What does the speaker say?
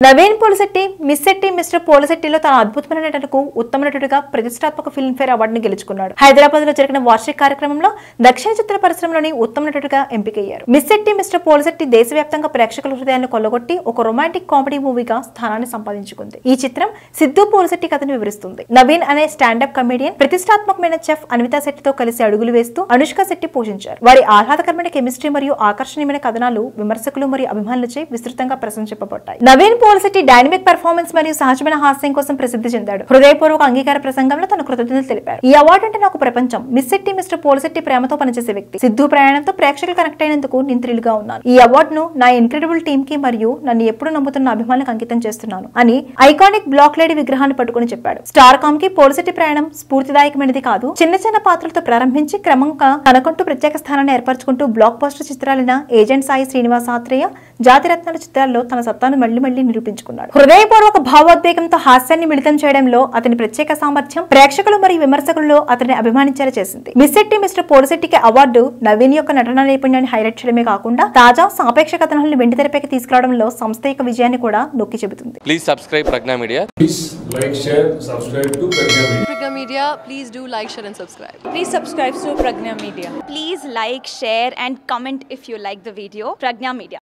Naveen Polisetty miss Shetty mister పోలిశెట్టిలో తన అద్భుతమైన నటనకు ఉత్తమ నటుడిగా ప్రతిష్టాత్మక ఫిల్మ్ఫేర్ అవార్డును గెలుచుకున్నాడు. హైదరాబాద్ లో జరిగిన వార్షిక కార్యక్రమంలో దక్షిణ చిత్ర పరిశ్రమలోని ఉత్తమ నటుడిగా ఎంపికయ్యారు. మిస్ శెట్టి మిస్టర్ పోలిశెట్టి దేశవ్యాప్తంగా ప్రేక్షకుల హృదయాన్ని కొల్లగొట్టి ఒక రొమాంటిక్ కామెడీ మూవీగా స్థానాన్ని సంపాదించుకుంది. ఈ చిత్రం సిద్ధు పోలిశెట్టి కథను వివరిస్తుంది. నవీన్ అనే స్టాండప్ కమెడియన్ ప్రతిష్టాత్మకమైన చెఫ్ అన్వితా శెట్టితో కలిసి అడుగులు వేస్తూ అనుష్క శెట్టి పోషించారు. వారి ఆహ్లాదకరమైన కెమిస్ట్రీ మరియు ఆకర్షణీయమైన కథనాలు విమర్శకులు మరియు అభిమానులచే విస్తృతంగా ప్రశంసించబడ్డాయి. నవీన్ పోలిశెట్టి డైనమిక్ పెర్ఫార్మెన్స్ మరియు సహజమైన హాస్యం కోసం ప్రసిద్ధి చెందాడు. హృదయపూర్వక అంగీకార ప్రసంగంలో తన కృతజ్ఞతలు తెలిపారు. ఈ అవార్డు అంటే నాకు ప్రపంచం. మిస్ శెట్టి మిస్టర్ పోలిశెట్టి ప్రేమతో పనిచేసే వ్యక్తి. సిద్ధు ప్రయాణంతో ప్రేక్షకులు కనెక్ట్ అయినందుకు నేను థ్రిల్గా ఉన్నాను. ఈ అవార్డును నా ఇన్క్రెడిబుల్ టీమ్ కి మరియు నన్ను ఎప్పుడు నమ్ముతున్న అభిమానులకు అంకితం చేస్తున్నాను అని ఐకానిక్ బ్లాక్ లేడీ విగ్రహాన్ని పట్టుకుని చెప్పాడు. స్టార్ కామ్ కి పోలిశెట్టి ప్రయాణం స్ఫూర్తిదాయకమైనది కాదు. చిన్న చిన్న పాత్రలతో ప్రారంభించి క్రమంగా తనకంటూ ప్రత్యేక స్థానాన్ని ఏర్పరచుకుంటూ బ్లాక్ బస్టర్ చిత్రాలైన ఏజెంట్ సాయి శ్రీనివాస్ ఆత్రేయ, జాతిరత్నాల చిత్రాల్లో తన సత్తాను మళ్లీ నిరూపించుకున్నాడు. హృదయపూర్వక భావోద్వేగంతో హాస్యాన్ని మిళితం చేయడంలో అతని ప్రత్యేక సామర్థ్యం ప్రేక్షకులు మరియు విమర్శకుల్లో అతన్ని అభిమానించేలా చేసింది. మిస్ శెట్టి మిస్టర్ పోలిశెట్టికి అవార్డు నవీన్ యొక్క నటన నైపుణ్యాన్ని హైలైట్ చేయడమే కాకుండా తాజా సాపేక్ష కథనాలను వెండితెరపైకి తీసుకురావడంలో సంస్థ యొక్క విజయాన్ని కూడా నొక్కి చెబుతుంది. Please subscribe Prajna media. Please like, share, subscribe to Pragna Media. Pragna Media, please do like, share and subscribe. Please subscribe to Pragna Media. Please like, share and comment if you like the video. Pragna Media.